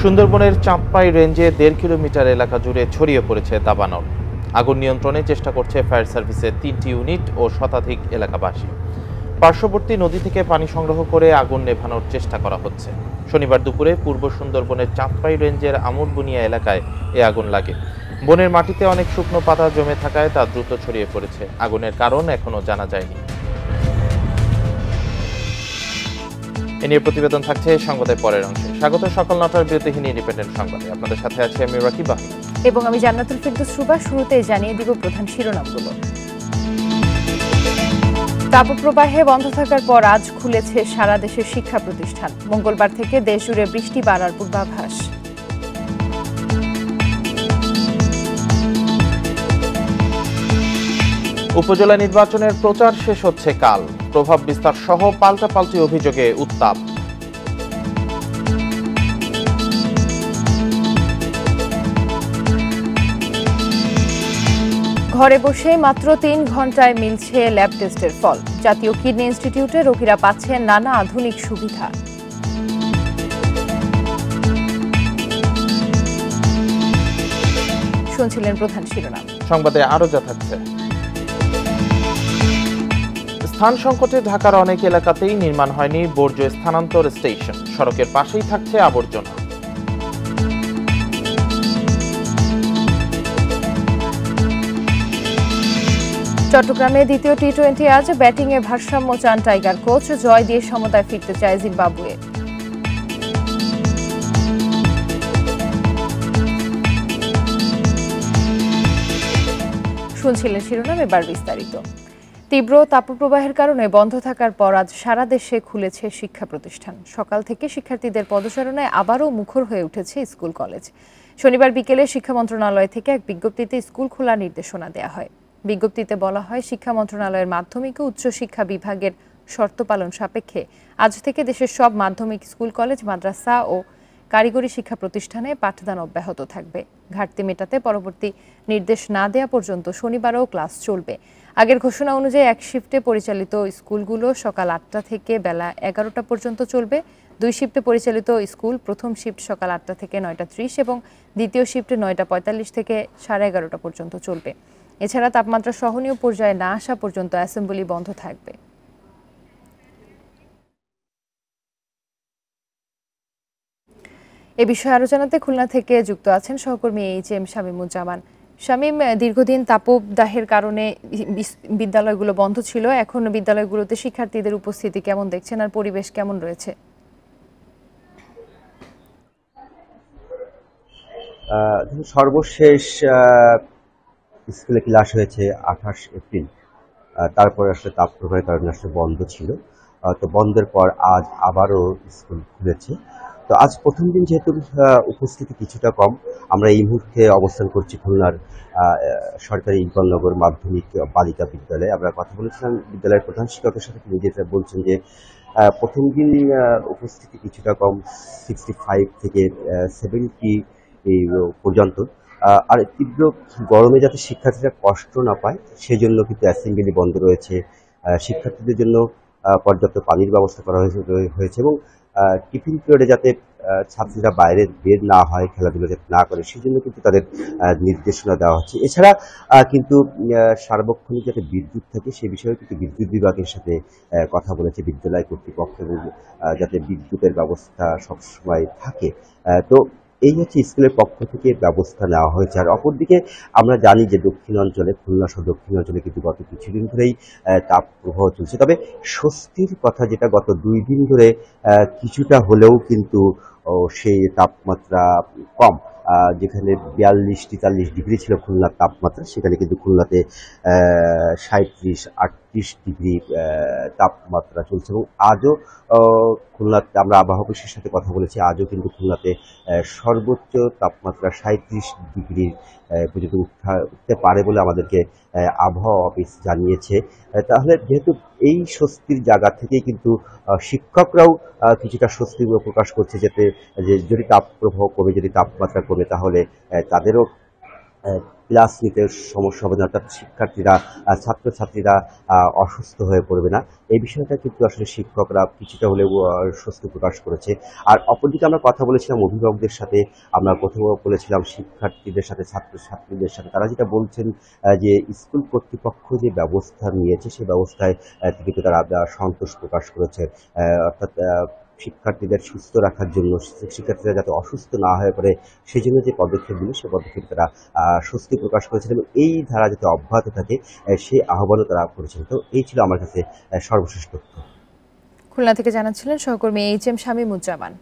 সুন্দরবনের চাঁদপাই রেঞ্জে ১.৫ কিলোমিটার এলাকা জুড়ে ছড়িয়ে পড়েছে দাবানল। আগুন নিয়ন্ত্রণে চেষ্টা করছে ফায়ার সার্ভিসের ৩টি ইউনিট ও শতাধিক এলাকাবাসী। পার্শ্ববর্তী নদী থেকে পানি সংগ্রহ করে আগুন নেভানোর চেষ্টা করা হচ্ছে। শনিবার দুপুরে পূর্ব সুন্দরবনের চাঁদপাই রেঞ্জের আমুরবুনিয়া এলাকায় এ আগুন লাগে। বনের মাটিতে অনেক শুকনো পাতা জমে থাকায় তা দ্রুত ছড়িয়ে পড়েছে। আগুনের কারণ এখনো জানা যায়নি। এ নিয়ে প্রতিবেদন থাকছে সংবাদের পরের অংশে। স্বাগত সকাল ৯টার বিরতিহীন ইন্ডিপেন্ডেন্ট সংবাদে। আপনাদের সাথে আছে আমি রাকিব আহমেদ এবং আমি জান্নাতুল ফেরদৌস রুবা। শুরুতেই জানিয়ে দিব প্রধান শিরোনামগুলো। তাপপ্রবাহে বন্ধ থাকার পর আজ খুলেছে সারা দেশের শিক্ষা প্রতিষ্ঠান। মঙ্গলবার থেকে দেশ জুড়ে বৃষ্টি বাড়ার পূর্বাভাস। উপজেলা নির্বাচনের প্রচার শেষ হচ্ছে কাল। প্রভাব বিস্তার সহ পাল্টাপাল্টি অভিযোগে উত্তাপ। ঘরে বসে মাত্র ৩ ঘন্টায় মিলছে ল্যাব টেস্টের ফল। জাতীয় কিডনি ইনস্টিটিউটে রোগীরা পাচ্ছেন নানা আধুনিক সুবিধা। শুনছিলেন প্রধান শিরোনাম। সংবাদে আরো যা থাকছে। স্থান সংকটে ঢাকার অনেক এলাকাতেই নির্মাণ হয়নি বর্জ্য স্থানান্তর স্টেশন। সড়কের পাশেই থাকছে আবর্জনা। চট্টগ্রামে দ্বিতীয় টি-20 আজ ব্যাটিংয়ে ভারসাম্য চান টাইগার কোচ। জয় দিয়ে সমতায় ফিরতে চায় জিম্বাবুয়ে। শুনছিলেন শিরোনাম, এবার বিস্তারিত। তীব্র তাপপ্রবাহের কারণে বন্ধ থাকার পর আজ সারা দেশে খুলেছে শিক্ষা প্রতিষ্ঠান। সকাল থেকে শিক্ষার্থীদের পদচারণায় আবারও মুখর হয়ে উঠেছে স্কুল কলেজ। শনিবার বিকেলে শিক্ষা মন্ত্রণালয় থেকে এক বিজ্ঞপ্তিতে স্কুল খোলার নির্দেশনা দেওয়া হয়। বিজ্ঞপ্তিতে বলা হয়, শিক্ষা মন্ত্রণালয়ের মাধ্যমিক ও উচ্চশিক্ষা বিভাগের শর্ত পালন সাপেক্ষে আজ থেকে দেশের সব মাধ্যমিক স্কুল কলেজ, মাদ্রাসা ও কারিগরি শিক্ষা প্রতিষ্ঠানে পাঠদান অব্যাহত থাকবে। ঘাটতি মেটাতে পরবর্তী নির্দেশ না দেওয়া পর্যন্ত শনিবারও ক্লাস চলবে। আগের ঘোষণা অনুযায়ী এক শিফটে পরিচালিত স্কুলগুলো সকাল ৮টা থেকে বেলা ১১টা পর্যন্ত চলবে। ২ শিফটে পরিচালিত স্কুল প্রথম শিফট সকাল ৮টা থেকে ৯টা ৩০ এবং দ্বিতীয় শিফটে ৯টা ৪৫ থেকে ১১:৩০ পর্যন্ত চলবে। এছাড়া তাপমাত্রা সহনীয় পর্যায়ে না আসা পর্যন্ত অ্যাসেম্বলি বন্ধ থাকবে। এ বিষয়ে আরো জানাতে খুলনা থেকে যুক্ত আছেন সহকর্মী এইচ.এম. শামীমুজ্জামান। শামীম, দীর্ঘদিন তাপদাহের কারণে বিদ্যালয়গুলো বন্ধ ছিল। এখন বিদ্যালয়গুলোতে শিক্ষার্থীদের উপস্থিতি কেমন দেখছেন আর পরিবেশ কেমন রয়েছে? সর্বশেষ স্কুলে ক্লাস হয়েছে ২৮ এপ্রিল। তারপরে আসলে তাপপ্রবাহের কারণে আসলে বন্ধ ছিল। তো বন্ধের পর আজ আবারও স্কুল খুলেছে। তো আজ প্রথম দিন যেহেতু উপস্থিতি কিছুটা কম, আমরা এই মুহূর্তে অবস্থান করছি খুলনার সরকারি ইকবালনগর মাধ্যমিক বালিকা বিদ্যালয়ে। আমরা কথা বলেছিলাম বিদ্যালয়ের প্রধান শিক্ষকের সাথে, তিনি যেটা বলছেন যে প্রথম দিন উপস্থিতি কিছুটা কম, 65 থেকে 70 পর্যন্ত। আর তীব্র গরমে যাতে শিক্ষার্থীরা কষ্ট না পায় সেজন্য কিন্তু অ্যাসেম্বলি বন্ধ রয়েছে। শিক্ষার্থীদের জন্য পর্যাপ্ত পানির ব্যবস্থা করা হয়েছে এবং টিফিন পিরিয়ডে যাতে ছাত্রীরা বাইরে বের না হয়, খেলাধুলা যাতে না করে সেজন্য কিন্তু তাদের নির্দেশনা দেওয়া হচ্ছে। এছাড়া কিন্তু সার্বক্ষণিক যাতে বিদ্যুৎ থাকে সে বিষয়েও কিন্তু বিদ্যুৎ বিভাগের সাথে কথা বলেছে বিদ্যালয় কর্তৃপক্ষ, এবং যাতে বিদ্যুতের ব্যবস্থা সবসময় থাকে। তো এই হচ্ছে স্কুলের পক্ষ থেকে ব্যবস্থা নেওয়া হয়েছে। আর অপরদিকে আমরা জানি যে দক্ষিণ অঞ্চলে, খুলনা সহ দক্ষিণ অঞ্চলে কিন্তু গত কিছুদিন ধরেই তাপ প্রবাহ চলছে। তবে স্বস্তির কথা যেটা, গত 2 দিন ধরে কিছুটা হলেও কিন্তু সেই তাপমাত্রা কম। যেখানে 42-43 ডিগ্রি ছিল খুলনার তাপমাত্রা, সেখানে কিন্তু খুলনাতে 37-38 ডিগ্রি তাপমাত্রা চলছে। এবং আজও খুলনাতে, আমরা আবহাওয়া অফিসের সাথে কথা বলেছি, আজও কিন্তু খুলনাতে সর্বোচ্চ তাপমাত্রা 37 ডিগ্রি পর্যন্ত উঠতে পারে বলে আমাদেরকে আবহাওয়া অফিস জানিয়েছে। তাহলে যেহেতু এই স্বস্তির জায়গা থেকেই কিন্তু শিক্ষকরাও কিছুটা স্বস্তি প্রকাশ করছে, যাতে যদি তাপপ্রবাহ কমে, যদি তাপমাত্রা কমে, তাহলে তাদেরও ক্লাস নিতে সমস্যা হবে না, অর্থাৎ শিক্ষার্থীরা ছাত্রছাত্রীরা অসুস্থ হয়ে পড়বে না। এই বিষয়টা কিন্তু আসলে শিক্ষকরা কিছুটা হলেও স্বস্তি প্রকাশ করেছে। আর অপরদিকে আমরা কথা বলেছিলাম অভিভাবকদের সাথে, আমরা প্রথমে বলেছিলাম শিক্ষার্থীদের সাথে, ছাত্রছাত্রীদের সাথে। তারা যেটা বলছেন যে স্কুল কর্তৃপক্ষ যে ব্যবস্থা নিয়েছে সেই ব্যবস্থায় কিন্তু তারা সন্তোষ প্রকাশ করেছে। অর্থাৎ শিক্ষার্থীদের সুস্থ রাখার জন্য, শিক্ষার্থীরা যাতে অসুস্থ না হয়ে পড়ে সেই জন্য যে পদক্ষেপ দিল সেই পদক্ষেপ তারা স্বস্তি প্রকাশ করেছেন এবং এই ধারা যাতে অব্যাহত থাকে সেই আহ্বানও তারা করেছেন। তো এই ছিল আমার কাছে সর্বশেষ তথ্য। খুলনা থেকে জানাচ্ছিলেন সহকর্মী HM শামীমুজ্জামান।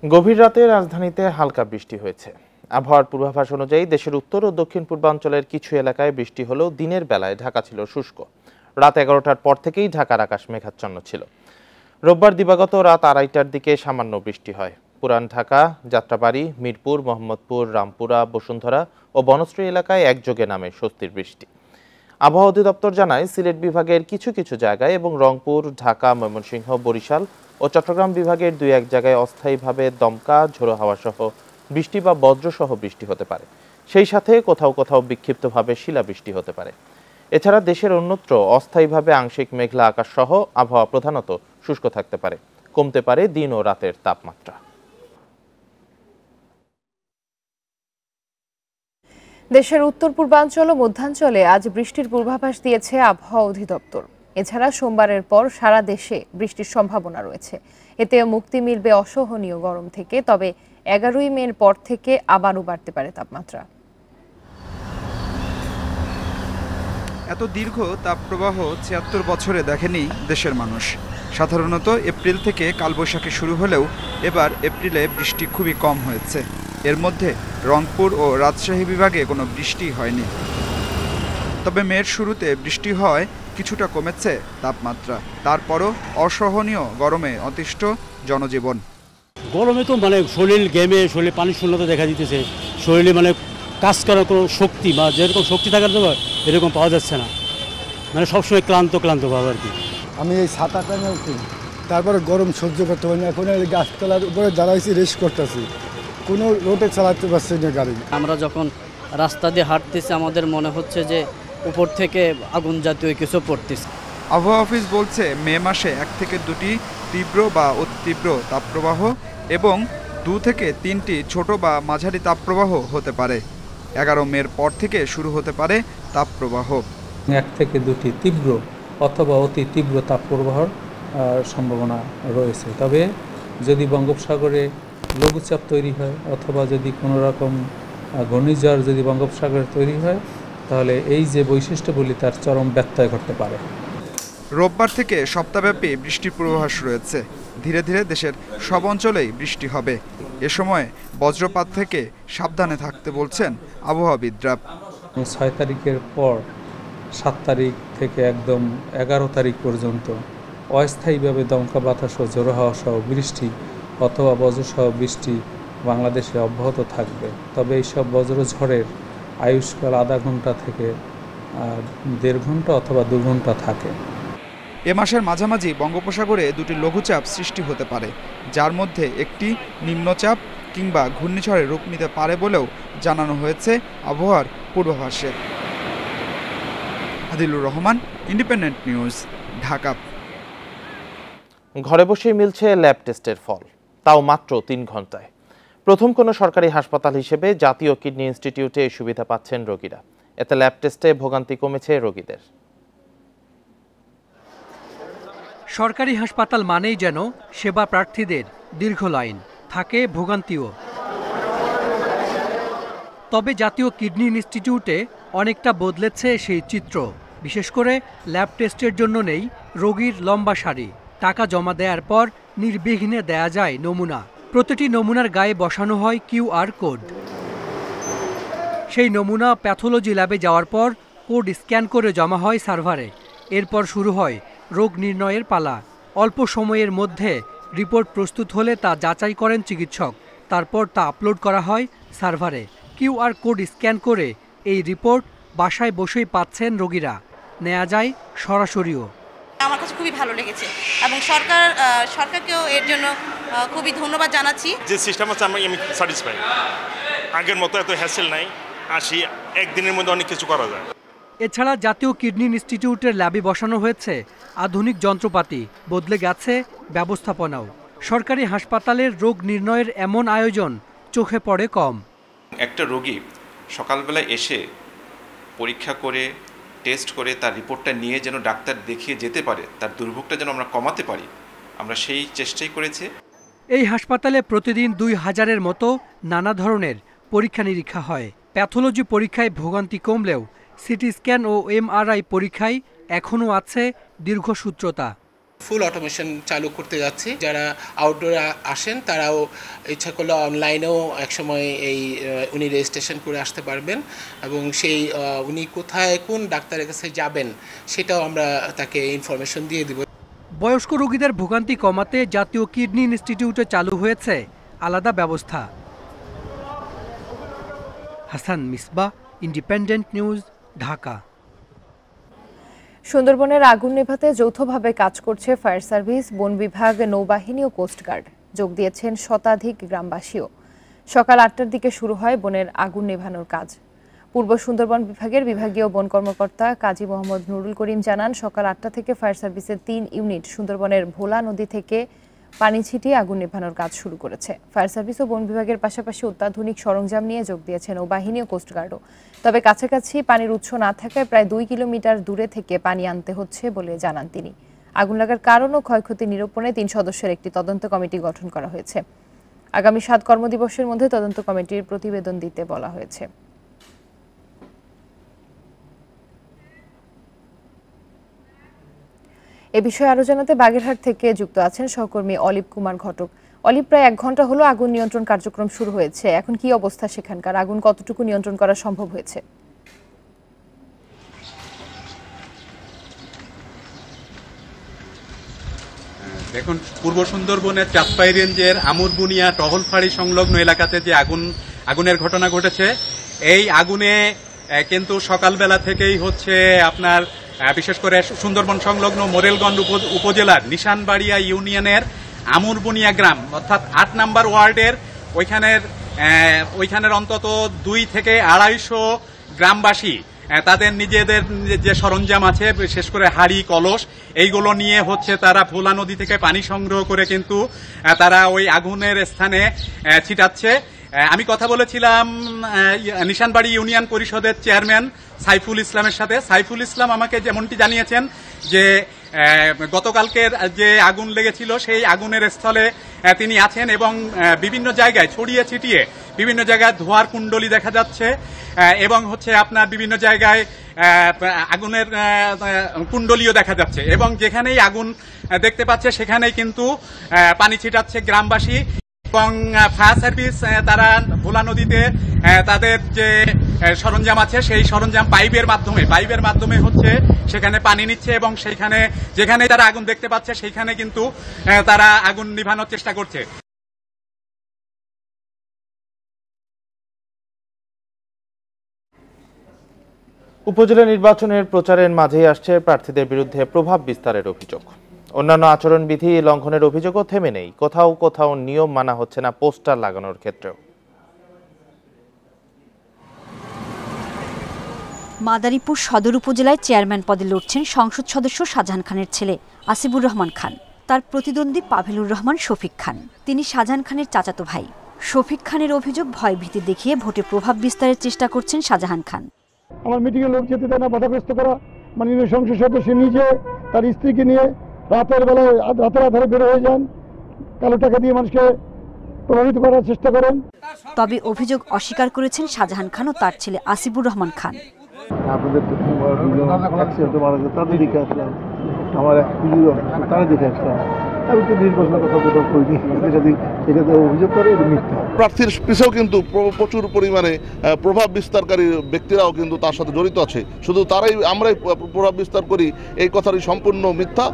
গভীর রাতে রাজধানীতে হালকা বৃষ্টি হয়েছে। আবহাওয়ার পূর্বাভাস অনুযায়ী দেশের উত্তর ও দক্ষিণ পূর্বাঞ্চলের কিছু এলাকায় বৃষ্টি হলেও দিনের বেলায় ঢাকা ছিল শুষ্ক। রাত 11টার পর থেকেই ঢাকার আকাশ মেঘাচ্ছন্ন ছিল। রোববার দিবাগত রাত 2:30টার দিকে সামান্য বৃষ্টি হয়। পুরান ঢাকা, যাত্রাবাড়ি, মিরপুর, মোহাম্মদপুর, রামপুরা, বসুন্ধরা ও বনশ্রী এলাকায় একযোগে নামে স্বস্তির বৃষ্টি। আবহাওয়া অধিদপ্তর জানায়, সিলেট বিভাগের কিছু কিছু জায়গায় এবং রংপুর, ঢাকা, ময়মনসিংহ, বরিশাল ও চট্টগ্রাম বিভাগের 2-1 জায়গায় অস্থায়ীভাবে দমকা, ঝোড়ো হাওয়া সহ বৃষ্টি বা বজ্রসহ বৃষ্টি হতে পারে। সেই সাথে কোথাও কোথাও বিক্ষিপ্তভাবে শিলাবৃষ্টি হতে পারে। এছাড়া দেশের অন্যত্র অস্থায়ীভাবে আংশিক মেঘলা আকাশ সহ আবহাওয়া প্রধানত শুষ্ক থাকতে পারে। কমতে পারে দিন ও রাতের তাপমাত্রা। দেশের উত্তর পূর্বাঞ্চল ও মধ্যাঞ্চলে আজ বৃষ্টির পূর্বাভাস দিয়েছে আবহাওয়া অধিদপ্তর। এছাড়া সোমবারের পর সারা দেশে বৃষ্টির সম্ভাবনা রয়েছে। এতে মুক্তি মিলবে অসহনীয় গরম থেকে। তবে 11ই মের পর থেকে আবারও বাড়তে পারে তাপমাত্রা। এত দীর্ঘ তাপপ্রবাহ ৭৬ বছরে দেখেনি দেশের মানুষ। সাধারণত এপ্রিল থেকে কালবৈশাখী শুরু হলেও এবার এপ্রিলে বৃষ্টি খুবই কম হয়েছে। এর মধ্যে রংপুর ও রাজশাহী বিভাগে কোনো বৃষ্টি হয়নি। তবে মের শুরুতে বৃষ্টি হয় কিছুটা কমেছে তাপমাত্রা। তারপরও অসহনীয় গরমে অতিষ্ঠ জনজীবন। গরমে তো শরীর ঘেমে, শরীরে পানি শূন্যতা দেখা দিতেছে, শরীরে কাজ করার কোনো শক্তি বা যেরকম শক্তি থাকার দরকার এরকম পাওয়া যাচ্ছে না। সবসময় ক্লান্ত ভাব আর কি। আমি এই ছাতাটা উঠি, তারপরে গরম সহ্য করতে পারি না। এখন এই গাছতলার উপরে দাঁড়াইছি, রেস্ট করতেছি, কোনো রোডে চালাতে পারছি না গাড়ি। আমরা যখন রাস্তা দিয়ে হাঁটতেছি আমাদের মনে হচ্ছে যে উপর থেকে আগুন জাতীয় কিছু পড়তেছে। আবহাওয়া অফিস বলছে মে মাসে 1 থেকে 2টি তীব্র বা অতি তীব্র তাপপ্রবাহ এবং 2 থেকে 3টি ছোট বা মাঝারি তাপপ্রবাহ হতে পারে। 11 মের পর থেকে শুরু হতে পারে তাপপ্রবাহ। 1 থেকে 2টি তীব্র অথবা অতি তীব্র তাপপ্রবাহের সম্ভাবনা রয়েছে। তবে যদি বঙ্গোপসাগরে লঘুচাপ তৈরি হয় অথবা যদি কোনো রকম ঘূর্ণিঝড় যদি বঙ্গোপসাগরে তৈরি হয় তাহলে এই যে বৈশিষ্ট্যগুলি তার চরম ব্যত্যয় ঘটতে পারে। রোববার থেকে সপ্তাহব্যাপী বৃষ্টির পূর্বাভাস রয়েছে। ধীরে ধীরে দেশের সব অঞ্চলেই বৃষ্টি হবে। এ সময় বজ্রপাত থেকে সাবধানে থাকতে বলছেন আবহাওয়াবিদরা। 6 তারিখের পর 7 তারিখ থেকে একদম 11 তারিখ পর্যন্ত অস্থায়ীভাবে দমকা বাতাস ও ঝোড়ো হাওয়া সহ বৃষ্টি অথবা বজ্রসহ বৃষ্টি বাংলাদেশে অব্যাহত থাকবে। তবে এইসব বজ্রঝড়ের আয়ুষ্কাল আধা ঘন্টা থেকে 1.5 ঘন্টা অথবা 2 ঘন্টা থাকে। এ মাসের মাঝামাঝি বঙ্গোপসাগরে 2টি লঘুচাপ সৃষ্টি হতে পারে, যার মধ্যে একটি নিম্নচাপ কিংবা ঘূর্ণিঝড়ের রূপ নিতে পারে বলেও জানানো হয়েছে আবহাওয়ার পূর্বাভাসে। Adilur Rahman, independent news, Dhaka. ঘরে বসেই মিলছে ল্যাব টেস্টের ফল, তাও মাত্র 3 ঘন্টায়। প্রথম কোনো সরকারি হাসপাতাল হিসেবে জাতীয় কিডনি ইনস্টিটিউটে এই সুবিধা পাচ্ছেন রোগীরা। এতে ল্যাব টেস্টে ভোগান্তি কমেছে রোগীদের। সরকারি হাসপাতাল মানেই যেন সেবা প্রার্থীদের দীর্ঘ লাইন, থাকে ভোগান্তিও। তবে জাতীয় কিডনি ইনস্টিটিউটে অনেকটা বদলেছে সেই চিত্র। বিশেষ করে ল্যাব টেস্টের জন্য নেই রোগীর লম্বা সারি। টাকা জমা দেওয়ার পর নির্বিঘ্নে দেয়া যায় নমুনা। প্রতিটি নমুনার গায়ে বসানো হয় QR কোড। সেই নমুনা প্যাথোলজি ল্যাবে যাওয়ার পর কোড স্ক্যান করে জমা হয় সার্ভারে। এরপর শুরু হয় রোগ নির্ণয়ের পালা। অল্প সময়ের মধ্যে রিপোর্ট প্রস্তুত হলে তা যাচাই করেন চিকিৎসক। তারপর তা আপলোড করা হয় সার্ভারে। QR কোড স্ক্যান করে এই রিপোর্ট বাসায় বসেই পাচ্ছেন রোগীরা। নেওয়া যায় সরাসরিও। আমার কাছে খুবই ভালো লেগেছে এবং সরকারকেও এর জন্য খুবই ধন্যবাদ জানাচ্ছি। যে সিস্টেম আছে আমি স্যাটিসফাই। আগের মতো এত হ্যাসেল নাই, আসি, একদিনের মধ্যে অনেক কিছু করা যায়। এছাড়া জাতীয় কিডনি ইনস্টিটিউটের ল্যাবে বসানো হয়েছে আধুনিক যন্ত্রপাতি, বদলে গেছে ব্যবস্থাপনাও। সরকারি হাসপাতালের রোগ নির্ণয়ের এমন আয়োজন চোখে পড়ে কম। একটা রোগী সকালবেলা এসে পরীক্ষা করে টেস্ট করে তার রিপোর্টটা নিয়ে যেন ডাক্তার দেখিয়ে যেতে পারে, তার দুর্ভোগটা যেন আমরা কমাতে পারি, আমরা সেই চেষ্টাই করেছি। এই হাসপাতালে প্রতিদিন 2000-এর মতো নানা ধরনের পরীক্ষা নিরীক্ষা হয়। প্যাথোলজি পরীক্ষায় ভোগান্তি কমলেও সিটি স্ক্যান ও এমআরআই পরীক্ষায় এখনও আছে দীর্ঘসূত্রতা। ফুল অটোমেশন চালু করতে যাচ্ছি। যারা আউটডোরে আসেন তারাও ইচ্ছা করলে অনলাইনেও একসময় উনি রেজিস্ট্রেশন করে আসতে পারবেন এবং সেই উনি কোথায় কোন ডাক্তারের কাছে যাবেন সেটাও আমরা তাকে ইনফরমেশন দিয়ে দিব। বয়স্ক রোগীদের ভোগান্তি কমাতে জাতীয় কিডনি ইনস্টিটিউটে চালু হয়েছে আলাদা ব্যবস্থা। Hasan Misbah, independent news, Dhaka. সুন্দরবনের আগুন নেভাতে যৌথভাবে কাজ করছে ফায়ার সার্ভিস, বন বিভাগ, নৌবাহিনী ও কোস্টগার্ড। যোগ দিয়েছেন শতাধিক গ্রামবাসীও। সকাল 8টার দিকে শুরু হয় বনের আগুন নেভানোর কাজ। পূর্ব সুন্দরবন বিভাগের বিভাগীয় বন কর্মকর্তা কাজী মোহাম্মদ নুরুল করিম জানান, সকাল 8টা থেকে ফায়ার সার্ভিসের 3 ইউনিট সুন্দরবনের ভোলা নদী থেকে পানি ছিটিয়ে আগুন নেভানোর কাজ শুরু করেছে। ফায়ার সার্ভিস ও বন বিভাগের পাশাপাশি অত্যাধুনিক সরঞ্জাম নিয়ে যোগ দিয়েছে নৌবাহিনী ও কোস্টগার্ডও। তবে কাছাকাছি পানির উৎস না থাকায় প্রায় 2 কিলোমিটার দূরে থেকে পানি আনতে হচ্ছে বলে জানান তিনি। আগুন লাগার কারণ ও ক্ষয়ক্ষতি নিরূপণে 3 সদস্যের একটি তদন্ত কমিটি গঠন করা হয়েছে। আগামী 7 কর্মদিবসের মধ্যে তদন্ত কমিটির প্রতিবেদন দিতে বলা হয়েছে। এ বিষয়ে আরো জানাতে বাগেরহাট থেকে যুক্ত আছেন সহকর্মী অলিভ কুমার ঘটক। অলিভ, প্রায় 1 ঘন্টা হলো আগুন নিয়ন্ত্রণ কার্যক্রম শুরু হয়েছে। এখন কি অবস্থা সেখানকার? আগুন কতটুকু নিয়ন্ত্রণ করা সম্ভব হয়েছে? দেখুন, পূর্ব সুন্দরবনের চাঁদপাই রেঞ্জের আমুরবুনিয়া টহলফাড়ি সংলগ্ন এলাকাতে যে আগুনের ঘটনা ঘটেছে, এই আগুনে কিন্তু সকালবেলা থেকেই হচ্ছে আপনার বিশেষ করে সুন্দরবন সংলগ্ন মোরেলগঞ্জ উপজেলার নিশানবাড়িয়া ইউনিয়নের আমুরবুনিয়া গ্রাম অর্থাৎ 8 নম্বর ওয়ার্ডের ওইখানের অন্তত 2 থেকে 250 গ্রামবাসী তাদের নিজেদের যে সরঞ্জাম আছে, বিশেষ করে হাড়ি, কলস, এইগুলো নিয়ে হচ্ছে তারা ভোলা নদী থেকে পানি সংগ্রহ করে কিন্তু তারা ওই আগুনের স্থানে ছিটাচ্ছে। আমি কথা বলেছিলাম নিশানবাড়ি ইউনিয়ন পরিষদের চেয়ারম্যান সাইফুল ইসলামের সাথে। সাইফুল ইসলাম আমাকে যেমনটি জানিয়েছেন যে গতকালকের যে আগুন লেগেছিল সেই আগুনের স্থলে তিনি আছেন এবং বিভিন্ন জায়গায় ছড়িয়ে ছিটিয়ে বিভিন্ন জায়গায় ধোঁয়ার কুণ্ডলী দেখা যাচ্ছে এবং হচ্ছে আপনার বিভিন্ন জায়গায় আগুনের কুণ্ডলীও দেখা যাচ্ছে এবং যেখানেই আগুন দেখতে পাচ্ছে সেখানেই কিন্তু পানি ছিটাচ্ছে গ্রামবাসী এবং ফায়ার সার্ভিস তারা ভোলা নদীতে তাদের যে সরঞ্জাম আছে সেই সরঞ্জাম পাইপের মাধ্যমে হচ্ছে সেখানে পানি নিচ্ছে এবং সেখানে যেখানে তারা আগুন দেখতে পাচ্ছে সেইখানে কিন্তু তারা আগুন নিভানোর চেষ্টা করছে। উপজেলা নির্বাচনের প্রচারের মাঝেই আসছে প্রার্থীদের বিরুদ্ধে প্রভাব বিস্তারের অভিযোগ। অন্যান্য আচরণবিধি লঙ্ঘনের অভিযোগও থেমে নেই। কোথাও কোথাও নিয়ম মানা হচ্ছে না পোস্টার লাগানোর ক্ষেত্রেও। মাদারীপুর সদর উপজেলায় চেয়ারম্যান পদে লড়ছেন সংসদ সদস্য শাহজাহান খানের ছেলে আসিবুর রহমান খান। তার প্রতিদ্বন্দ্বী পাভেলুর রহমান শফিক খান। তিনি শাহজাহান খানের চাচাতো ভাই। শফিক খানের অভিযোগ ভয়ভীতি দেখিয়ে ভোটে প্রভাব বিস্তারের চেষ্টা করছেন শাহজাহান খান। আমার মিটিংয়ে লোক যেতে দেয় না, বাধাগ্রস্ত করা। মাননীয় সংসদ সদস্য নিজে তার স্ত্রীকে নিয়ে রাতের বেলায় রাতের আধারে বের হয়ে যান, কালো টাকা দিয়ে মানুষকে প্রভাবিত করার চেষ্টা করেন। তবে অভিযোগ অস্বীকার করেছেন শাহজাহান খান ও তার ছেলে আসিবুর রহমান খান। আপনাদের তাদের দিকে আসলাম, আমার তারা দিকে আসলাম, আমি তো নির্বাচনের কথা কোথাও করিনি। এটাতে অভিযোগ করে এটা মিথ্যা। প্রার্থীর পিছেও কিন্তু প্রচুর পরিমাণে প্রভাব বিস্তারকারী ব্যক্তিরাও কিন্তু তার সাথে জড়িত আছে। শুধু আমরাই প্রভাব বিস্তার করি এই কথারই সম্পূর্ণ মিথ্যা।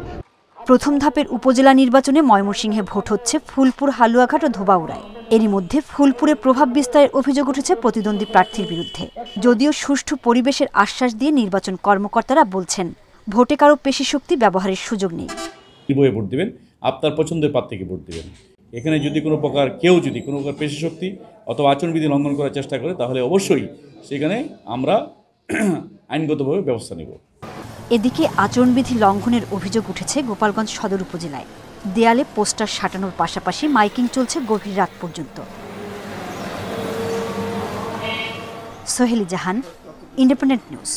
প্রথম ধাপের উপজেলা নির্বাচনে ময়মনসিংহে ভোট হচ্ছে ফুলপুর, হালুয়াঘাট ও ধোবাউড়ায়। এরই মধ্যে ফুলপুরে প্রভাব বিস্তারের অভিযোগ উঠেছে প্রতিদ্বন্দ্বী প্রার্থীর বিরুদ্ধে। যদিও সুষ্ঠু পরিবেশের আশ্বাস দিয়ে নির্বাচন কর্মকর্তারা বলছেন ভোটে কারো পেশি শক্তি ব্যবহারের সুযোগ নেই। বইয়ে ভোট দেবেন, আপনার পছন্দের প্রার্থীকে ভোট দেবেন। এখানে যদি কোনো প্রকার পেশি শক্তি অথবা আচরণবিধি লঙ্ঘন করার চেষ্টা করে তাহলে অবশ্যই সেখানে আমরা আইনগতভাবে ব্যবস্থা নেব। এদিকে আচরণবিধি লঙ্ঘনের অভিযোগ উঠেছে গোপালগঞ্জ সদর উপজেলায়। দেয়ালে পোস্টার সাটানোর পাশাপাশি মাইকিং চলছে গভীর রাত পর্যন্ত। সোহেলি জাহান, ইন্ডিপেন্ডেন্ট নিউজ।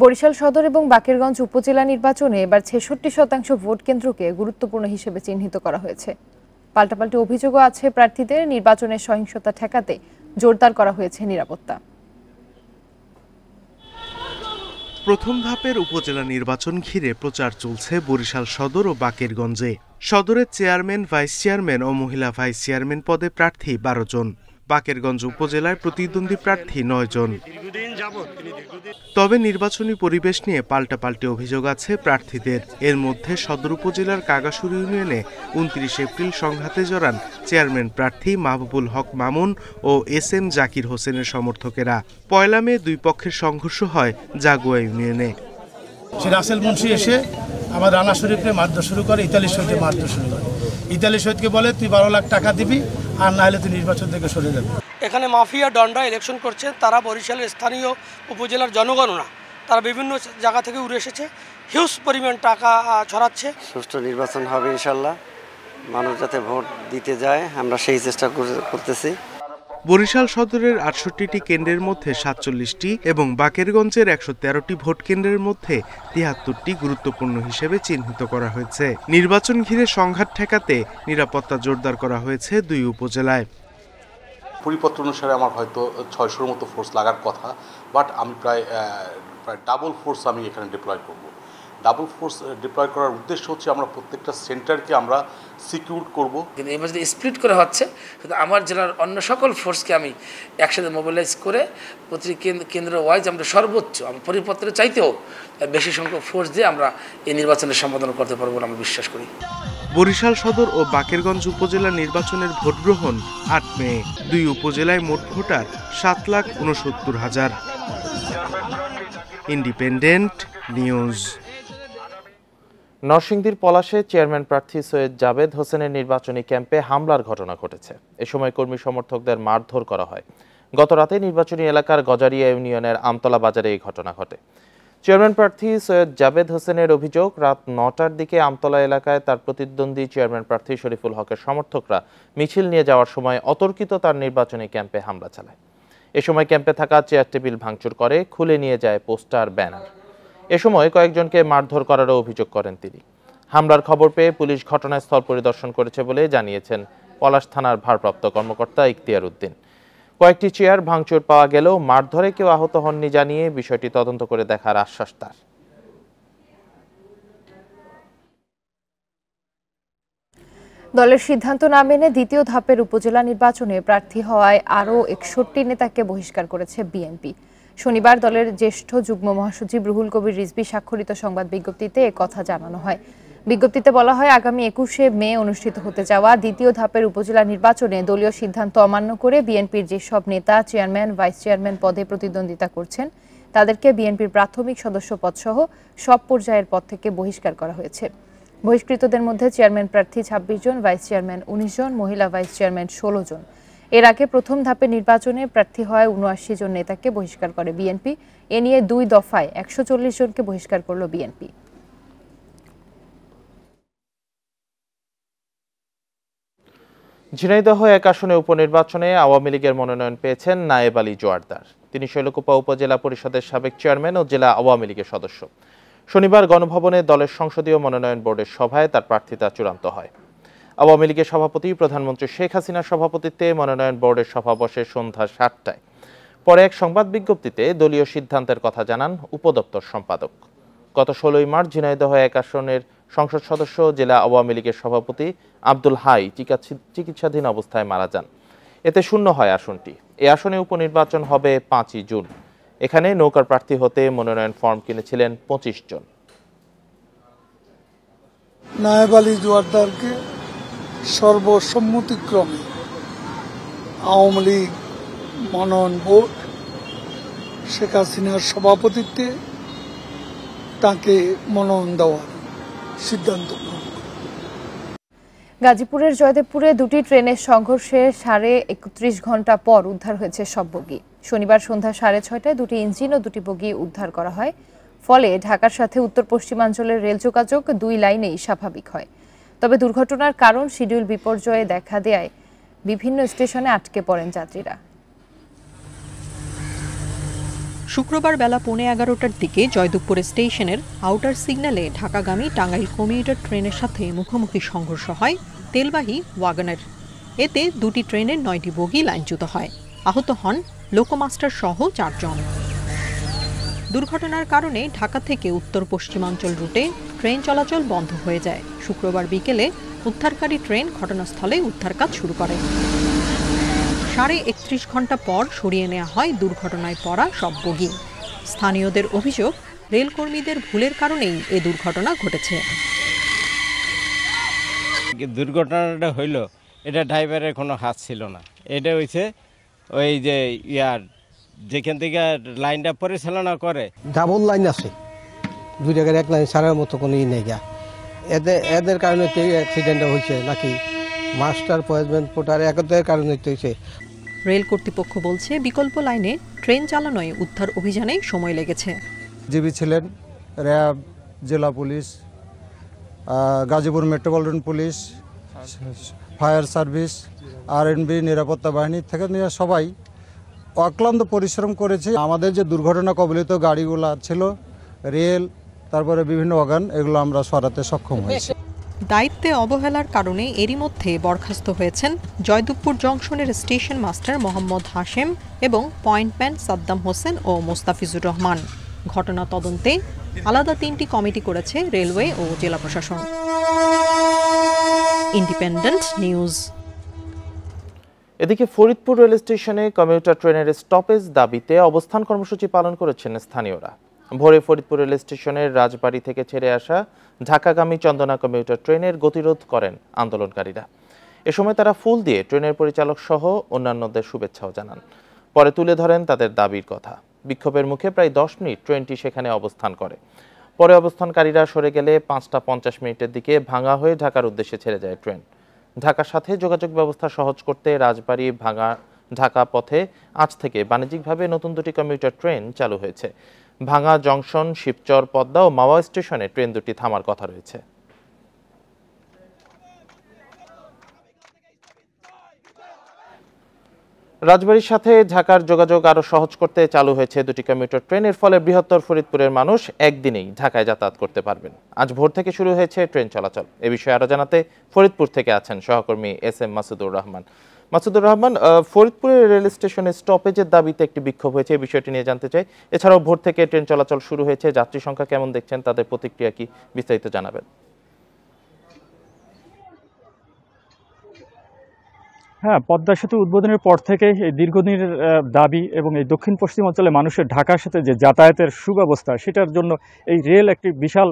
বরিশাল সদর এবং বাকেরগঞ্জ উপজেলা নির্বাচনে এবার ৬৬% ভোট কেন্দ্রকে গুরুত্বপূর্ণ হিসেবে চিহ্নিত করা হয়েছে। পাল্টাপাল্টি অভিযোগও আছে প্রার্থীদের। নির্বাচনের সহিংসতা ঠেকাতে জোরদার করা হয়েছে নিরাপত্তা। প্রথম ধাপের উপজেলা নির্বাচন ঘিরে প্রচার চলছে বরিশাল সদর ও বাকেরগঞ্জে। সদরের চেয়ারম্যান, ভাইস চেয়ারম্যান ও মহিলা ভাইস চেয়ারম্যান পদে প্রার্থী ১২ জন। বাকেরগঞ্জ উপজেলায় প্রতিদ্বন্দ্বী প্রার্থী ৯ জন। তবে নির্বাচনী পরিবেশ নিয়ে পাল্টাপাল্টি অভিযোগ আছে প্রার্থীদের। এর মধ্যে সদর উপজেলার কাগাসুর ইউনিয়নে ২৯ এপ্রিল সংঘাতে জড়ান চেয়ারম্যান প্রার্থী মাহবুবুল হক মামুন ও SM জাকির হোসেনের সমর্থকেরা। ১ মে দুই পক্ষের সংঘর্ষ হয় জাগুয়া ইউনিয়নে। রাসেল মুন্সি এসে আমার রানা শরীফকে মারধর শুরু করে, ইতালি শহীদকে মারধর শুরু করে। ইতালি শহীদকে বলে তুই ১২ লাখ টাকা দিবি, আর না হলে তুই নির্বাচন থেকে সরে যাবি। এখানে মাফিয়া ডনরা ইলেকশন করছে, তারা বরিশালের স্থানীয় উপজেলার জনগণও না, তারা বিভিন্ন জায়গা থেকে উড়ে এসেছে, হিউজ পরিমাণ টাকা ছড়াচ্ছে। সুষ্ঠু নির্বাচন হবে ইনশাল্লাহ, মানুষ যাতে ভোট দিতে যায় আমরা সেই চেষ্টা করতেছি। বরিশাল সদরের ৬৮টি কেন্দ্রের মধ্যে ৪৭টি এবং বাকেরগঞ্জের ১১৩টি ভোট কেন্দ্রের মধ্যে ৭৩টি গুরুত্বপূর্ণ হিসেবে চিহ্নিত করা হয়েছে। নির্বাচন ঘিরে সংঘাত ঠেকাতে নিরাপত্তা জোরদার করা হয়েছে দুই উপজেলায়। পরিপত্র অনুসারে আমার হয়তো ৬০০-র মতো ফোর্স লাগার কথা, বাট আমি প্রায় ডাবল ফোর্স আমি এখানে ডিপ্লয় করব। ডাবল ফোর্স ডিপ্লয় করার উদ্দেশ্য হচ্ছে আমরা প্রত্যেকটা সেন্টারকে আমরা সিকিউর করব। কিন্তু এবার যদি স্প্লিট করা হচ্ছে, কিন্তু আমার জেলার অন্য সকল ফোর্সকে আমি একসাথে মোবিলাইজ করে প্রতি কেন্দ্র ওয়াইজ আমরা সর্বোচ্চ আমি পরিপত্রে চাইতেও বেশি সংখ্যক ফোর্স দিয়ে আমরা এই নির্বাচনের সম্পাদন করতে পারবো বলে আমি বিশ্বাস করি। বরিশাল সদর ও বাকেরগঞ্জ উপজেলা নির্বাচনের ভোট গ্রহণ ৮ মে। দুই উপজেলায় মোট ভোটার ৭,৬৯,০০০। Independent news. নরসিংদীর পলাশে চেয়ারম্যান প্রার্থী সৈয়দ জাবেদ হোসেনের নির্বাচনী ক্যাম্পে হামলার ঘটনা ঘটেছে। এ সময় কর্মী সমর্থকদের মারধর করা হয়। গত রাতে নির্বাচনী এলাকার গজারিয়া ইউনিয়নের আমতলা বাজারে এই ঘটনা ঘটে। চেয়ারম্যান প্রার্থী সৈয়দ জাবেদ হোসেনের অভিযোগ, রাত ৯টার দিকে আমতলা এলাকায় তার প্রতিদ্বন্দ্বী চেয়ারম্যান প্রার্থী শরীফুল হকের সমর্থকরা মিছিল নিয়ে যাওয়ার সময় অতর্কিত তার নির্বাচনী ক্যাম্পে হামলা চালায়। এ সময় ক্যাম্পে থাকা চেয়ার টেবিল ভাঙচুর করে, খুলে নিয়ে যায় পোস্টার, ব্যানার। এ সময় কয়েকজনকে মারধর করারও অভিযোগ করেন তিনি। হামলার খবর পেয়ে পুলিশ ঘটনাস্থল পরিদর্শন করেছে বলে জানিয়েছেন পলাশ থানার ভারপ্রাপ্ত কর্মকর্তা ইখতিয়ার উদ্দিন। কয়েকটি চেয়ার ভাঙচুর পাওয়া গেলেও মারধরে কেউ আহত হননি জানিয়ে বিষয়টি তদন্ত করে দেখার আশ্বাস তার। দলের সিদ্ধান্ত না মেনে দ্বিতীয় ধাপের উপজেলা নির্বাচনে প্রার্থী হওয়ায় আরও ৬১ নেতাকে বহিষ্কার করেছে বিএনপি। শনিবার দলের জ্যেষ্ঠ যুগ্ম মহাসচিব রুহুল কবির রিজভী স্বাক্ষরিত সংবাদ বিজ্ঞপ্তিতে একথা জানানো হয়। বিজ্ঞপ্তিতে বলা হয়, আগামী ২১শে মে অনুষ্ঠিত হতে যাওয়া দ্বিতীয় ধাপের উপজেলা নির্বাচনে দলীয় সিদ্ধান্ত অমান্য করে বিএনপির যেসব নেতা চেয়ারম্যান, ভাইস চেয়ারম্যান পদে প্রতিদ্বন্দ্বিতা করছেন তাদেরকে বিএনপির প্রাথমিক সদস্য পদসহ সব পর্যায়ের পদ থেকে বহিষ্কার করা হয়েছে। বহিষ্কৃতদের মধ্যে চেয়ারম্যান প্রার্থী ২৬ জন, ভাইস চেয়ারম্যান ১৯ জন, মহিলা ভাইস চেয়ারম্যান ১৬ জন। এর আগে প্রথম ধাপের নির্বাচনে প্রার্থী হয় ৭৯ জন নেতাকে বহিষ্কার করে বিএনপি। এ নিয়ে ২ দফায় ১৪০ জনকে বহিষ্কার করল বিএনপি। ঝিনাইদহ ১ আসনে উপনির্বাচনে আওয়ামী লীগের মনোনয়ন পেয়েছেন নায়েব আলী জোয়ারদার। তিনি শৈলকুপা উপজেলা পরিষদের সাবেক চেয়ারম্যান ও জেলা আওয়ামী লীগের সদস্য। শনিবার গণভবনে দলের সংসদীয় মনোনয়ন বোর্ডের সভায় তার প্রার্থিতা চূড়ান্ত হয়। আওয়ামী লীগের সভাপতি প্রধানমন্ত্রী শেখ হাসিনার সভাপতিত্বে মনোনয়ন বোর্ডের সভা বসে সন্ধ্যা ৭টায়। পরে এক সংবাদ বিজ্ঞপ্তিতে দলীয় সিদ্ধান্তের কথা জানান উপদপ্তর সম্পাদক। গত ১৬ মার্চ ঝিনাইদহ ১ আসনের সংসদ সদস্য, জেলা আওয়ামী লীগের সভাপতি আব্দুল হাই চিকিৎসাধীন অবস্থায় মারা যান। এতে শূন্য হয় আসনটি। এই আসনে উপনির্বাচন হবে ৫ই জুন। এখানে নৌকার প্রার্থী হতে মনোনয়ন ফর্ম কিনেছিলেন ২৫ জন। নায়েব আলী জোয়ারদারকে সর্বসম্মতিক্রমে আওয়ামী লীগ মনোনয়ন বোর্ড শেখ হাসিনার সভাপতিত্বে তাকে মনোনয়ন দেওয়ার সিদ্ধান্ত গ্রহণ করে। গাজীপুরের জয়দেবপুরে দুটি ট্রেনের সংঘর্ষে 31.5 ঘন্টা পর উদ্ধার হয়েছে সব বগি। শনিবার সন্ধ্যা 6:30টায় দুটি ইঞ্জিন ও দুটি বগি উদ্ধার করা হয়। ফলে ঢাকার সাথে উত্তর পশ্চিমাঞ্চলের রেল যোগাযোগ দুই লাইনেই স্বাভাবিক হয়। তবে দুর্ঘটনার কারণ শিডিউল বিপর্যয়ে দেখা দেয় বিভিন্ন স্টেশনে আটকে পড়েন যাত্রীরা। শুক্রবার বেলা 11:15টার দিকে জয়দেবপুর স্টেশনের আউটার সিগন্যালে ঢাকাগামী টাঙ্গাইল কমিউটার ট্রেনের সাথে মুখোমুখি সংঘর্ষ হয় তেলবাহী ওয়াগনের। এতে দুটি ট্রেনের 9টি বগি লাইনচ্যুত হয়। আহত হন লোকোমাস্টার সহ 4 জন। দুর্ঘটনার কারণে ঢাকা থেকে উত্তর পশ্চিমাঞ্চল রুটে ট্রেন চলাচল বন্ধ হয়ে যায়। শুক্রবার বিকেলে উদ্ধারকারী ট্রেন ঘটনাস্থলে উদ্ধার কাজ শুরু করে। 31.5 ঘন্টা পর সরিয়ে নেওয়া হয় দুর্ঘটনায় পড়া সব বগি। স্থানীয়দের অভিযোগ, রেলকর্মীদের ভুলের কারণেই এ দুর্ঘটনা ঘটেছে। দুর্ঘটনাটা হইল, এটা ড্রাইভারের কোনো হাত ছিল না। এটা হয়েছে ওই যে যেখান থেকে লাইনটা পরিচালনা করে ডাবল লাইন আছে, দুই জায়গায় এক লাইন ছাড়ার মতো কোনো নেই গা। এদের কারণে তো অ্যাক্সিডেন্টটা হয়েছে, নাকি মাস্টার পয়েজমেন্ট পোটার একদের কারণে হয়েছে। রেল কর্তৃপক্ষ বলছে বিকল্প লাইনে ট্রেন চালানোয় উদ্ধার অভিযানে সময় লেগেছে। জিবি ছিলেন, র্যাব, জেলা police, Gazipur metropolitan police, fire service, RNB, নিরাপত্তা বাহিনী থেকে নিয়ে সবাই অক্লান্ত পরিশ্রম করেছে। আমাদের যে দুর্ঘটনা কবলিত গাড়িগুলো ছিল, রেল, তারপরে বিভিন্ন অর্গান, এগুলো আমরা সরাতে সক্ষম হয়েছি। দায়িত্বে অবহেলার কারণে এরই মধ্যে বরখাস্ত হয়েছেন জয়দেবপুর জংশনের স্টেশন মাস্টার মোহাম্মদ হাশেম এবং পয়েন্টম্যান সাদ্দাম হোসেন ও মোস্তাফিজুর রহমান। ঘটনা তদন্তে আলাদা 3টি কমিটি করেছে রেলওয়ে ও জেলা প্রশাসন। Independent news. এদিকে ফরিদপুর রেল স্টেশনে কমিউটার ট্রেনের স্টপেজ দাবিতে অবস্থান কর্মসূচি পালন করেছেন স্থানীয়রা। ভোরে ফরিদপুর রেল স্টেশনের রাজবাড়ী থেকে ছেড়ে আসা ঢাকাগামী চন্দনা কমিউটার ট্রেনের গতিরোধ করেন আন্দোলনকারীরা। এ সময় তারা ফুল দিয়ে ট্রেনের পরিচালক সহ অন্যান্যদের শুভেচ্ছাও জানান। পরে তুলে ধরেন তাদের দাবির কথা। বিক্ষোভের মুখে প্রায় 10 মিনিট ট্রেনটি সেখানে অবস্থান করে। পরে অবস্থানকারীরা সরে গেলে 5টা 50 দিকে ভাঙা হয়ে ঢাকার উদ্দেশ্যে ছেড়ে যায় ট্রেন। ঢাকার সাথে যোগাযোগ ব্যবস্থা সহজ করতে রাজবাড়ী ভাঙা ঢাকা পথে আজ থেকে বাণিজ্যিকভাবে নতুন 2টি কমিউটার ট্রেন চালু হয়েছে। ভাঙা জংশন, শিবচর, পদ্মা ও মাওয়া স্টেশনে ট্রেন দুটি থামার কথা রয়েছে। রাজবাড়ীর সাথে ঢাকার যোগাযোগ আরো সহজ করতে চালু হয়েছে 2টি কমিউটার ট্রেন। এর ফলে বৃহত্তর ফরিদপুরের মানুষ একদিনেই ঢাকায় যাতায়াত করতে পারবেন। আজ ভোর থেকে শুরু হয়েছে ট্রেন চলাচল। এ বিষয়ে আরো জানাতে ফরিদপুর থেকে আছেন সহকর্মী SM মাসুদুর রহমান। মাসুদুর রহমান, ফরিদপুরের রেল স্টেশনে স্টপেজের দাবিতে একটি বিক্ষোভ হয়েছে, এই বিষয়টি নিয়ে জানতে চাই। এছাড়াও ভোর থেকে ট্রেন চলাচল শুরু হয়েছে, যাত্রী সংখ্যা কেমন দেখছেন, তাদের প্রতিক্রিয়া কি, বিস্তারিত জানাবেন। হ্যাঁ, পদ্মা সেতু উদ্বোধনের পর থেকে এই দীর্ঘদিনের দাবি এবং এই দক্ষিণ পশ্চিম অঞ্চলে মানুষের ঢাকার সাথে যে যাতায়াতের সুব্যবস্থা, সেটার জন্য এই রেল একটি বিশাল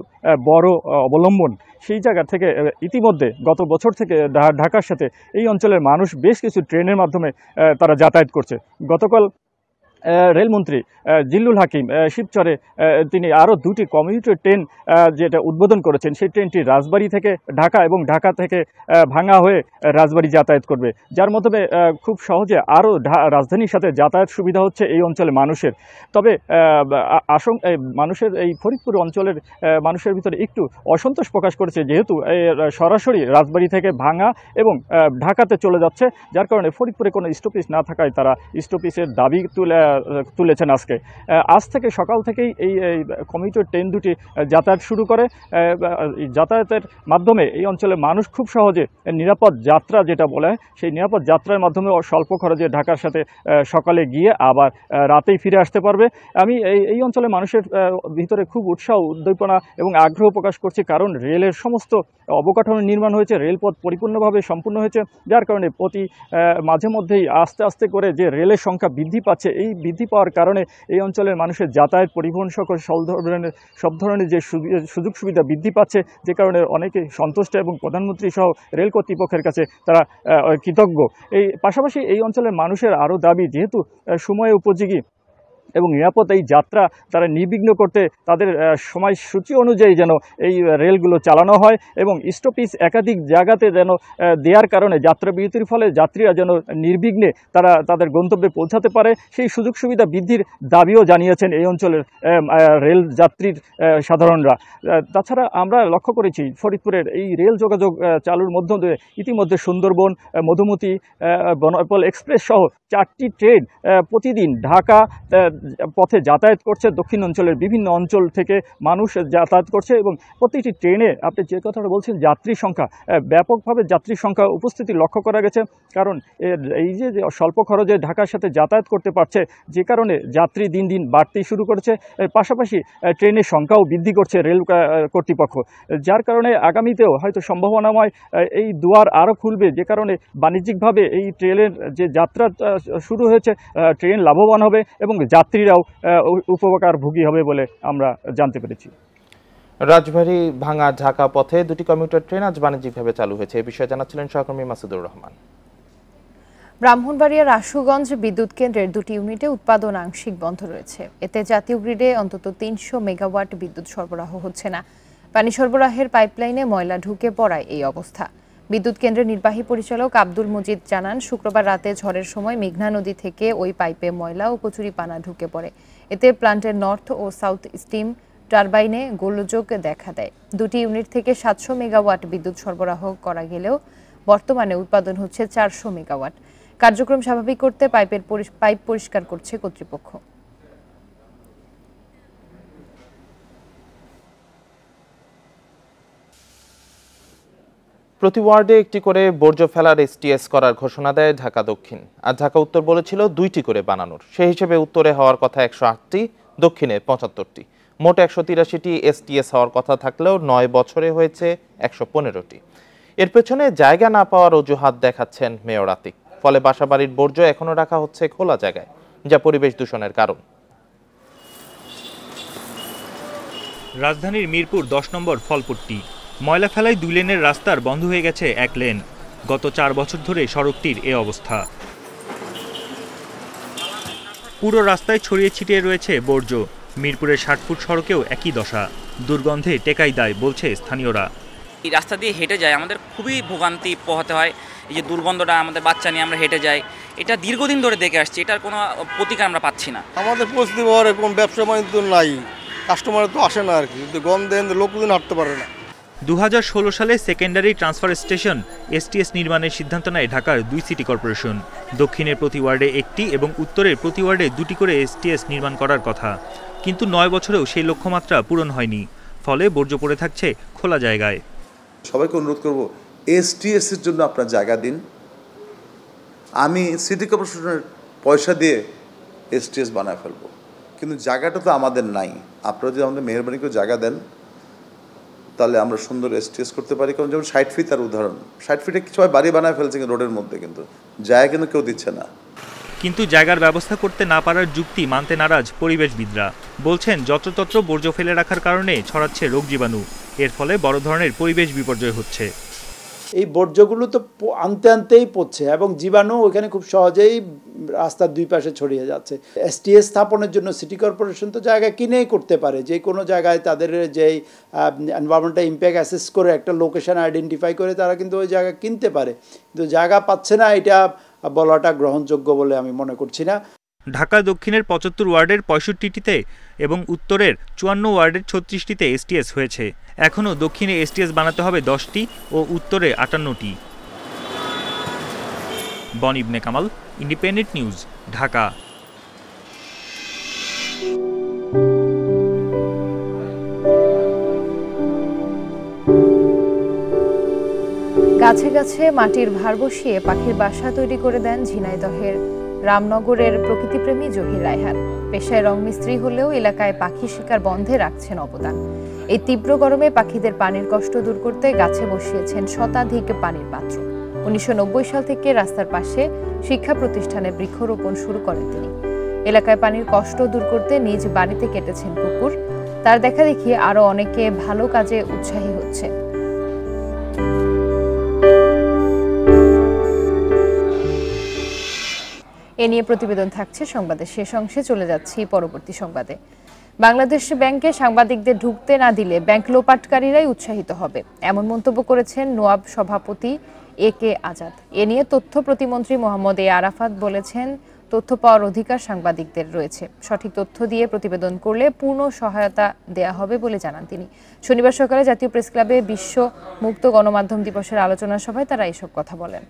বড় অবলম্বন। সেই জায়গা থেকে ইতিমধ্যে গত বছর থেকে ঢাকার সাথে এই অঞ্চলের মানুষ বেশ কিছু ট্রেনের মাধ্যমে তারা যাতায়াত করছে। গতকাল রেলমন্ত্রী জিল্লুল হাকিম শিবচরে তিনি আরও 2টি কমিউটার ট্রেন যেটা উদ্বোধন করেছেন, সেই ট্রেনটি রাজবাড়ী থেকে ঢাকা এবং ঢাকা থেকে ভাঙা হয়ে রাজবাড়ী যাতায়াত করবে, যার মাধ্যমে খুব সহজে আরও রাজধানীর সাথে যাতায়াত সুবিধা হচ্ছে এই অঞ্চলের মানুষের। তবে মানুষের এই ফরিদপুর অঞ্চলের মানুষের ভিতরে একটু অসন্তোষ প্রকাশ করেছে, যেহেতু সরাসরি রাজবাড়ী থেকে ভাঙা এবং ঢাকাতে চলে যাচ্ছে, যার কারণে ফরিদপুরে কোনো স্টপেজ না থাকায় তারা স্টপেজের দাবি তুলেছেন। আজ থেকে সকাল থেকেই এই কমিউটার ট্রেন দুটি যাতায়াত শুরু করে। যাতায়াতের মাধ্যমে এই অঞ্চলের মানুষ খুব সহজে নিরাপদ যাত্রা যেটা বলে, সেই নিরাপদ যাত্রার মাধ্যমে স্বল্প খরচে ঢাকার সাথে সকালে গিয়ে আবার রাতেই ফিরে আসতে পারবে। আমি এই অঞ্চলের মানুষের ভিতরে খুব উৎসাহ, উদ্দীপনা এবং আগ্রহ প্রকাশ করছি, কারণ রেলের সমস্ত অবকাঠামো নির্মাণ হয়েছে, রেলপথ পরিপূর্ণভাবে সম্পূর্ণ হয়েছে, যার কারণে মাঝে মধ্যেই আস্তে আস্তে করে যে রেলের সংখ্যা বৃদ্ধি পাচ্ছে, এই বৃদ্ধি পাওয়ার কারণে এই অঞ্চলের মানুষের যাতায়াত, পরিবহন সকল সব ধরনের যে সুযোগ সুবিধা বৃদ্ধি পাচ্ছে, যে কারণে অনেকে সন্তুষ্ট এবং প্রধানমন্ত্রী সহ রেল কর্তৃপক্ষের কাছে তারা কৃতজ্ঞ। এই পাশাপাশি এই অঞ্চলের মানুষের আরও দাবি, যেহেতু সময় উপযোগী এবং নিরাপদ এই যাত্রা তারা নির্বিঘ্ন করতে তাদের সময়সূচি অনুযায়ী যেন এই রেলগুলো চালানো হয় এবং স্টপেজ একাধিক জায়গাতে যেন দেওয়ার কারণে যাত্রা বিরতির ফলে যাত্রীরা যেন নির্বিঘ্নে তারা তাদের গন্তব্যে পৌঁছাতে পারে সেই সুযোগ সুবিধা বৃদ্ধির দাবিও জানিয়েছেন এই অঞ্চলের রেল যাত্রীর সাধারণরা। তাছাড়া আমরা লক্ষ্য করেছি ফরিদপুরের এই রেল যোগাযোগ চালুর মধ্য দিয়ে ইতিমধ্যে সুন্দরবন, মধুমতি, বনপল এক্সপ্রেস সহ 4টি ট্রেন প্রতিদিন ঢাকা পথে যাতায়াত করছে। দক্ষিণ অঞ্চলের বিভিন্ন অঞ্চল থেকে মানুষ যাতায়াত করছে এবং প্রতিটি ট্রেনে আপনি যে কথাটা বলছেন যাত্রী সংখ্যা ব্যাপকভাবে যাত্রী সংখ্যা উপস্থিতি লক্ষ্য করা গেছে। কারণ এই যে স্বল্প খরচে ঢাকার সাথে যাতায়াত করতে পারছে যে কারণে যাত্রী দিন দিন বাড়তে শুরু করেছে। পাশাপাশি ট্রেনের সংখ্যাও বৃদ্ধি করছে রেল কর্তৃপক্ষ, যার কারণে আগামীতেও হয়তো সম্ভাবনাময় এই দুয়ার আরও খুলবে, যে কারণে বাণিজ্যিকভাবে এই ট্রেনের যে যাত্রা শুরু হয়েছে ট্রেন লাভবান হবে এবং যাত্রীরাও উপকারভোগী হবে বলে আমরা জানতে পেরেছি। রাজবাড়ী ভাঙা ঢাকা পথে 2টি কমিউটার ট্রেন আজ বাণিজ্যিকভাবে চালু হয়েছে। এই বিষয়ে জানাচ্ছিলেন সহকর্মী মাসুদুর রহমান। ব্রাহ্মণবাড়িয়ার আশুগঞ্জ বিদ্যুৎ কেন্দ্রের 2টি ইউনিটে উৎপাদন আংশিক বন্ধ রয়েছে। এতে জাতীয় গ্রিডে অন্তত 300 মেগাওয়াট বিদ্যুৎ সরবরাহ হচ্ছে না। পানি সরবরাহের পাইপলাইনে ময়লা ঢুকে পড়ায় এই অবস্থা। বিদ্যুৎ কেন্দ্রের নির্বাহী পরিচালক আব্দুল মজিদ জানান, শুক্রবার রাতে ঝড়ের সময় মেঘনা নদী থেকে ওই পাইপে ময়লা ও কচুরিপানা ঢুকে পড়ে। এতে প্ল্যান্টের নর্থ ও সাউথ স্টিম টারবাইনে গোলযোগ দেখা দেয়। 2টি ইউনিট থেকে 700 মেগাওয়াট বিদ্যুৎ সরবরাহ করা গেলেও বর্তমানে উৎপাদন হচ্ছে 400 মেগাওয়াট। কার্যক্রম স্বাভাবিক করতে পাইপ পরিষ্কার করছে কর্তৃপক্ষ। প্রতি ওয়ার্ডে একটি করে বর্জ্য ফেলার STS করার ঘোষণা দেয় ঢাকা দক্ষিণ। আর ঢাকা উত্তর বলেছিল 2টি করে বানানোর। সেই হিসেবে উত্তরে হওয়ার কথা 108টি, দক্ষিণে 75টি। মোট 183টি STS হওয়ার কথা থাকলেও 9 বছরে হয়েছে 115টি। এর পেছনে জায়গা না পাওয়ার অজুহাত দেখাচ্ছেন মেয়র আতিক। ফলে বাসাবাড়ির বর্জ্য এখনো রাখা হচ্ছে খোলা জায়গায়, যা পরিবেশ দূষণের কারণ। রাজধানীর মিরপুর 10 নম্বর ফলপট্টি ময়লা ফেলায় 2 লেনের রাস্তার বন্ধ হয়ে গেছে 1 লেন। গত 4 বছর ধরে সড়কটির এ অবস্থা। পুরো রাস্তায় ছড়িয়ে ছিটিয়ে রয়েছে বর্জ্য। মিরপুরের 60 ফুট সড়কেও একই দশা। দুর্গন্ধে টেকাই দায় বলছে স্থানীয়রা। এই রাস্তা দিয়ে হেঁটে যায় আমাদের খুবই ভোগান্তি পোহাতে হয়। এই যে দুর্গন্ধটা, আমাদের বাচ্চা নিয়ে আমরা হেঁটে যাই, এটা দীর্ঘদিন ধরে দেখে আসছি। এটার কোনো প্রতিকার আমরা পাচ্ছি না। আমাদের পরিস্থিতি এরকম, ব্যবসা বাণিজ্য নাই, কাস্টমার তো আসে না আর কি, গন্ধে লোকজন হাঁটতে পারে না। 2016 সালে সেকেন্ডারি ট্রান্সফার স্টেশন STS নির্মাণের সিদ্ধান্ত নেয় ঢাকার 2 সিটি কর্পোরেশন। দক্ষিণের প্রতি ওয়ার্ডে 1টি এবং উত্তরের প্রতি ওয়ার্ডে 2টি করে STS নির্মাণ করার কথা, কিন্তু 9 বছরেও সেই লক্ষ্যমাত্রা পূরণ হয়নি। ফলে বর্জ্য পড়ে থাকছে খোলা জায়গায়। সবাইকে অনুরোধ করব, STS এর জন্য আপনার জায়গা দিন। আমি সিটি কর্পোরেশনের পয়সা দিয়ে STS বানায় ফেলবো, কিন্তু জায়গাটা তো আমাদের নাই। আপনারা যদি আমাদের মেহরবানি করে জায়গা দেন তাহলে আমরা সুন্দর STS করতে পারি। কারণ যেমন 60 ফিট তার উদাহরণ, 60 ফিটে সবাই বাড়ি বানায় ফেলছে রোডের মধ্যে, কিন্তু জায়গা কিন্তু কেউ দিচ্ছে না। কিন্তু জায়গার ব্যবস্থা করতে না পারার যুক্তি মানতে নারাজ পরিবেশবিদরা। বলছেন যত্রতত্র বর্জ্য ফেলে রাখার কারণে ছড়াচ্ছে রোগ জীবাণু। এর ফলে বড় ধরনের পরিবেশ বিপর্যয় হচ্ছে। এই বর্জ্যগুলো তো আনতেই পড়ছে এবং জীবাণু ওইখানে খুব সহজেই রাস্তার 2 পাশে ছড়িয়ে যাচ্ছে। STS স্থাপনের জন্য সিটি কর্পোরেশন তো জায়গা কিনেই করতে পারে। যে কোনো জায়গায় তাদের যেই এনভায়রনমেন্টাল ইম্প্যাক্ট অ্যাসেস করে একটা লোকেশন আইডেন্টিফাই করে তারা কিন্তু ওই জায়গা কিনতে পারে, কিন্তু জায়গা পাচ্ছে না, এটা বলাটা গ্রহণযোগ্য বলে আমি মনে করছি না। ঢাকা দক্ষিণের 75 ওয়ার্ডের 65টিতে এবং উত্তরের 54 ওয়ার্ডের 36টিতে STS হয়েছে। এখনও দক্ষিণে STS বানাতে হবে 10টি ও উত্তরে 58টি। বন ইবনে কামাল, ইন্ডিপেন্ডেন্ট নিউজ, ঢাকা। গাছে গাছে মাটির ভার বসিয়ে পাখির বাসা তৈরি করে দেন ঝিনাইদহের রামনগরের প্রকৃতিপ্রেমী জহির রায়হান। পেশায় রং মিস্ত্রি হলেও এলাকায় পাখি শিকার বন্ধে রাখছেন অবদান। এই তীব্র গরমে পাখিদের পানির কষ্ট দূর করতে গাছে বসিয়েছেন শতাধিক পানির পাত্র। 1990 সাল থেকে রাস্তার পাশে শিক্ষা প্রতিষ্ঠানে বৃক্ষরোপণ শুরু করেন তিনি। এলাকায় পানির কষ্ট দূর করতে নিজ বাড়িতে কেটেছেন পুকুর। তার দেখা দেখি আরো অনেকে ভালো কাজে উৎসাহী হচ্ছে। এ নিয়ে প্রতিবেদন থাকছে সংবাদের শেষ অংশে। চলে যাচ্ছি পরবর্তী সংবাদে। বাংলাদেশ ব্যাংকে সাংবাদিকদের ঢুকতে না দিলে ব্যাংক লোপাটকারীরাই উৎসাহিত হবে, এমন মন্তব্য করেছেন নোয়াব সভাপতি AK আজাদ। এ নিয়ে তথ্য প্রতিমন্ত্রী মোহাম্মদ A আরাফাত বলেছেন, তথ্য পাওয়ার অধিকার সাংবাদিকদের রয়েছে। সঠিক তথ্য দিয়ে প্রতিবেদন করলে পূর্ণ সহায়তা দেয়া হবে বলে জানান তিনি। শনিবার সকালে জাতীয় প্রেস ক্লাবে বিশ্ব মুক্ত গণমাধ্যম দিবসের আলোচনা সভায় তারা এসব কথা বলেন।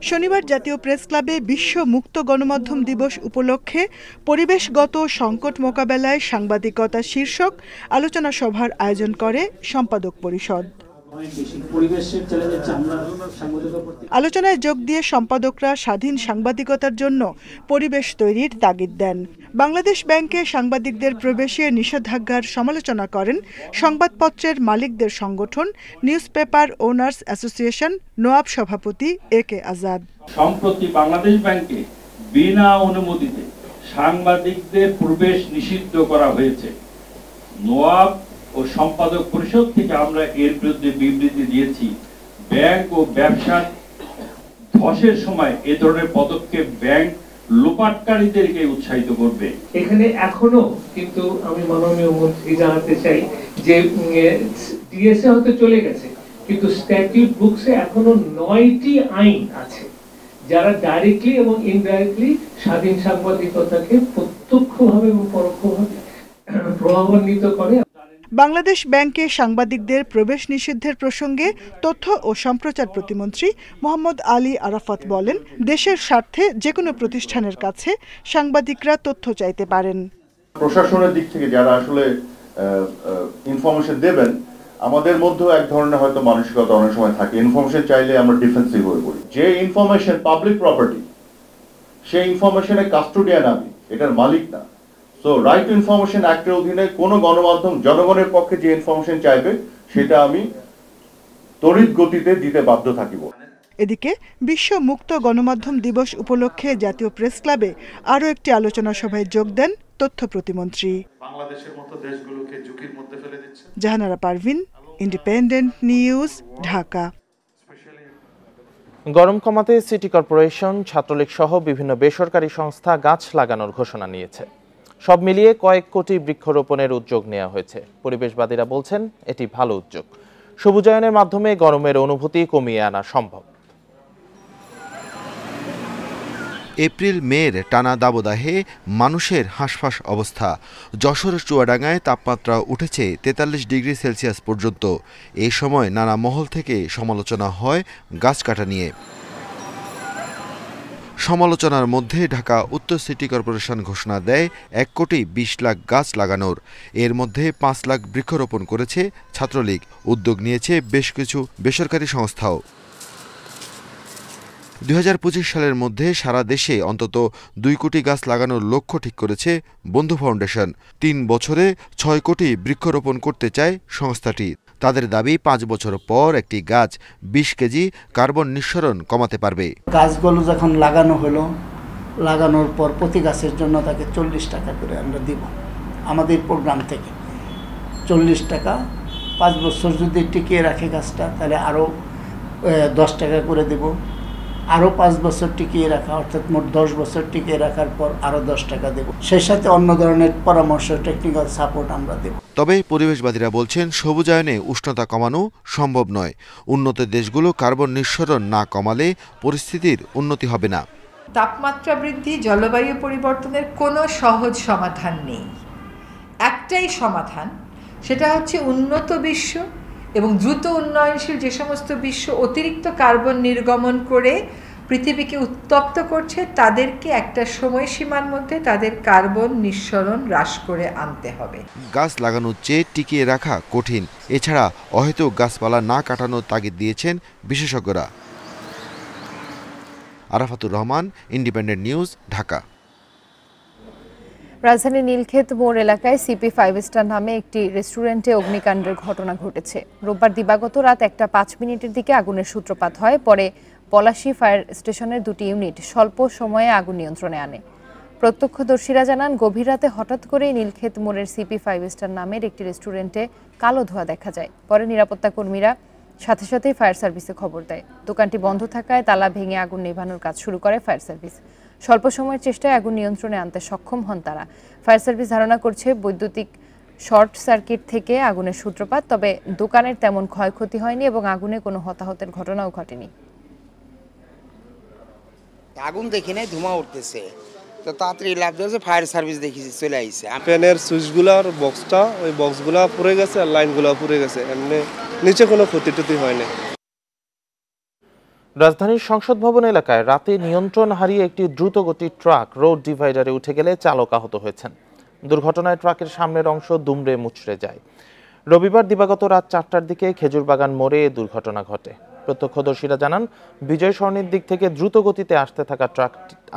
শনিবার জাতীয় প্রেস ক্লাবে বিশ্ব মুক্ত গণমাধ্যম দিবস উপলক্ষে পরিবেশগত সংকট মোকাবেলায় সাংবাদিকতা শীর্ষক আলোচনা সভার আয়োজন করে সম্পাদক পরিষদ। আলোচনায় যোগ দিয়ে সম্পাদকরা স্বাধীন সাংবাদিকতার জন্য পরিবেশ তৈরির তাগিদ দেন। বাংলাদেশ ব্যাংকে সাংবাদিকদের প্রবেশে নিষেধাজ্ঞার সমালোচনা করেন সংবাদপত্রের মালিকদের সংগঠন news paper owners association NOAB সভাপতি AK আজাদ। সম্প্রতি বাংলাদেশ ব্যাংকে বিনা অনুমতিতে সাংবাদিকদের প্রবেশ নিষিদ্ধ করা হয়েছে। নোয়াব ও সম্পাদক পরিষদ থেকে আমরা এর বিরুদ্ধে বিবৃতি দিয়েছি। ব্যাংক ও ব্যবসা ধসের সময় এ ধরনের পদক্ষেপ ব্যাংক লোপাটকারীদেরকে উৎসাহিত করবে। এখানে এখনো কিন্তু আমি মাননীয় মন্ত্রী জানাতে চাই যে ডিএসএ হয়তো চলে গেছে, কিন্তু স্ট্যাটিউট বুকসে এখনো 9টি আইন আছে যারা ডাইরেক্টলি এবং ইনডাইরেক্টলি স্বাধীন সাংবাদিকতাকে প্রত্যক্ষভাবে এবং পরোক্ষভাবে প্রভাবান্বিত করে। বাংলাদেশ ব্যাংকে সাংবাদিকদের প্রবেশ নিষিদ্ধের প্রসঙ্গে তথ্য ও সম্প্রচার প্রতিমন্ত্রী মোহাম্মদ আলী আরাফাত বলেন, দেশের স্বার্থে যে কোনো প্রতিষ্ঠানের কাছে সাংবাদিকরা তথ্য চাইতে পারেন। প্রশাসনের দিক থেকে যারা আসলে ইনফরমেশন দেবেন, আমাদের মধ্যেও এক ধরনের হয়তো মানসিকতা অনেক সময় থাকে, ইনফরমেশন চাইলে আমরা ডিফেন্সিভ হয়ে পড়ি। যে ইনফরমেশন পাবলিক প্রপার্টি, সেই ইনফরমেশনের কাস্টোডিয়ান আমি, এটার মালিক না। সো রাইট টু ইনফরমেশন অ্যাক্টের অধীনে কোনো গণমাধ্যম জনগণের পক্ষে যে ইনফরমেশন চাইবে সেটা আমি তড়িৎ গতিতে দিতে বাধ্য থাকিব। এদিকে বিশ্ব মুক্ত গণমাধ্যম দিবস উপলক্ষে জাতীয় প্রেস ক্লাবে আরও একটি আলোচনা সভায় যোগ দেন তথ্য প্রতিমন্ত্রী। বাংলাদেশের মতো দেশগুলোকে ঝুঁকির মধ্যে ফেলে দিচ্ছে। Jahanara Parveen, independent news, Dhaka. গরম কমাতে সিটি কর্পোরেশন, ছাত্রলীগ সহ বিভিন্ন বেসরকারি সংস্থা গাছ লাগানোর ঘোষণা নিয়েছে। সব মিলিয়ে কয়েক কোটি বৃক্ষরোপণের উদ্যোগ নেওয়া হয়েছে। পরিবেশবাদীরা বলছেন এটি ভালো উদ্যোগ। সবুজায়নের মাধ্যমে গরমের অনুভূতি কমিয়ে আনা সম্ভব। এপ্রিল মের টানা দাবদাহে মানুষের হাঁসফাঁস অবস্থা। যশোর চুয়াডাঙ্গায় তাপমাত্রা উঠেছে 43 ডিগ্রি সেলসিয়াস পর্যন্ত। এ সময় নানা মহল থেকে সমালোচনা হয় গাছ কাটা নিয়ে। সমালোচনার মধ্যে ঢাকা উত্তর সিটি কর্পোরেশন ঘোষণা দেয় 1 কোটি 20 লাখ গাছ লাগানোর। এর মধ্যে 5 লাখ বৃক্ষরোপণ করেছে ছাত্রলীগ। উদ্যোগ নিয়েছে বেশ কিছু বেসরকারি সংস্থাও। 2025 সালের মধ্যে সারা দেশে অন্তত 2 কোটি গাছ লাগানোর লক্ষ্য ঠিক করেছে বন্ধু ফাউন্ডেশন। 3 বছরে 6 কোটি বৃক্ষরোপণ করতে চায় সংস্থাটি। তাদের দাবি 5 বছর পর একটি গাছ 20 কেজি কার্বন নিঃসরণ কমাতে পারবে। গাছগুলো যখন লাগানো হলো, লাগানোর পর প্রতি গাছের জন্য তাকে 40 টাকা করে আমরা দিব আমাদের প্রোগ্রাম থেকে। 40 টাকা 5 বছর যদি টিকিয়ে রাখে গাছটা, তাহলে আরও 10 টাকা করে দেব। আরও 5 বছর টিকিয়ে রাখা, অর্থাৎ মোট 10 বছর টিকিয়ে রাখার পর আরও 10 টাকা দেব। সেই সাথে অন্য ধরনের পরামর্শ, টেকনিক্যাল সাপোর্ট আমরা দেব। তবে পরিবেশবাদীরা বলছেন সবুজায়নে উষ্ণতা কমানো সম্ভব নয়। উন্নত দেশগুলো কার্বন নিঃসরণ না কমালে পরিস্থিতির উন্নতি হবে না। তাপমাত্রা বৃদ্ধি, জলবায়ু পরিবর্তনের কোনো সহজ সমাধান নেই। একটাই সমাধান, সেটা হচ্ছে উন্নত বিশ্ব এবং দ্রুত উন্নয়নশীল যে সমস্ত বিশ্ব অতিরিক্ত কার্বন নির্গমন করে পৃথিবীকে উত্তপ্ত করছে, তাদেরকে একটা সময়সীমার মধ্যে তাদের কার্বন নিঃসরণ হ্রাস করে আনতে হবে। গাছ লাগানোর চেয়ে টিকিয়ে রাখা কঠিন। এছাড়া অহেতুক গাছপালা না কাটানোর তাগিদ দিয়েছেন বিশেষজ্ঞরা। Arafatur Rahman, independent news, Dhaka. রাজধানীর নীলক্ষেত মোড় এলাকায় CP5 স্টার নামে একটি রেস্টুরেন্টে অগ্নিকাণ্ডের ঘটনা ঘটেছে। রোববার দিবাগত রাত 1:05 দিকে আগুনের সূত্রপাত হয়। পরে পলাশী ফায়ার স্টেশনের 2টি ইউনিট স্বল্প সময়ে আগুন নিয়ন্ত্রণে আনে। প্রত্যক্ষদর্শীরা জানান, গভীর রাতে হঠাৎ করেই নীলক্ষেত মোড়ের CP5 স্টার নামের একটি রেস্টুরেন্টে কালো ধোঁয়া দেখা যায়। পরে নিরাপত্তা কর্মীরা সাথে সাথেই ফায়ার সার্ভিসে খবর দেয়। দোকানটি বন্ধ থাকায় তালা ভেঙে আগুন নেভানোর কাজ শুরু করে ফায়ার সার্ভিস। স্বল্প সময়ের চেষ্টায় আগুন নিয়ন্ত্রণে আনতে সক্ষম হন তারা। ফায়ার সার্ভিস ধারণা করছে বৈদ্যুতিক শর্ট সার্কিট থেকে আগুনের সূত্রপাত, তবে দোকানের তেমন ক্ষয়ক্ষতি হয়নি এবং আগুনে কোনো হতাহতের ঘটনাও ঘটেনি। আগুন দেখি নাই, ধোঁয়া উঠতেছে, তো তাড়াতাড়ি লাভ দিয়েছে, ফায়ার সার্ভিস দেখেছি চলে আইছে। ফ্যানের সুইচগুলার বক্সটা, ওই বক্সগুলা পুড়ে গেছে আর লাইনগুলা পুড়ে গেছে, এমনি নিচে কোনো ক্ষতি হয়নি। রাজধানীর সংসদ ভবন এলাকায় রাতে নিয়ন্ত্রণ হারিয়ে একটি দ্রুতগতির ট্রাক রোড ডিভাইডারে উঠে গেলে চালক আহত হয়েছেন। দুর্ঘটনায় ট্রাকের সামনের অংশ দুমড়ে মুচড়ে যায়। রবিবার দিবাগত রাত 4টার দিকে খেজুরবাগান মোড়ে এ দুর্ঘটনা ঘটে। প্রত্যক্ষদর্শীরা জানান, বিজয় সরণির দিক থেকে দ্রুত গতিতে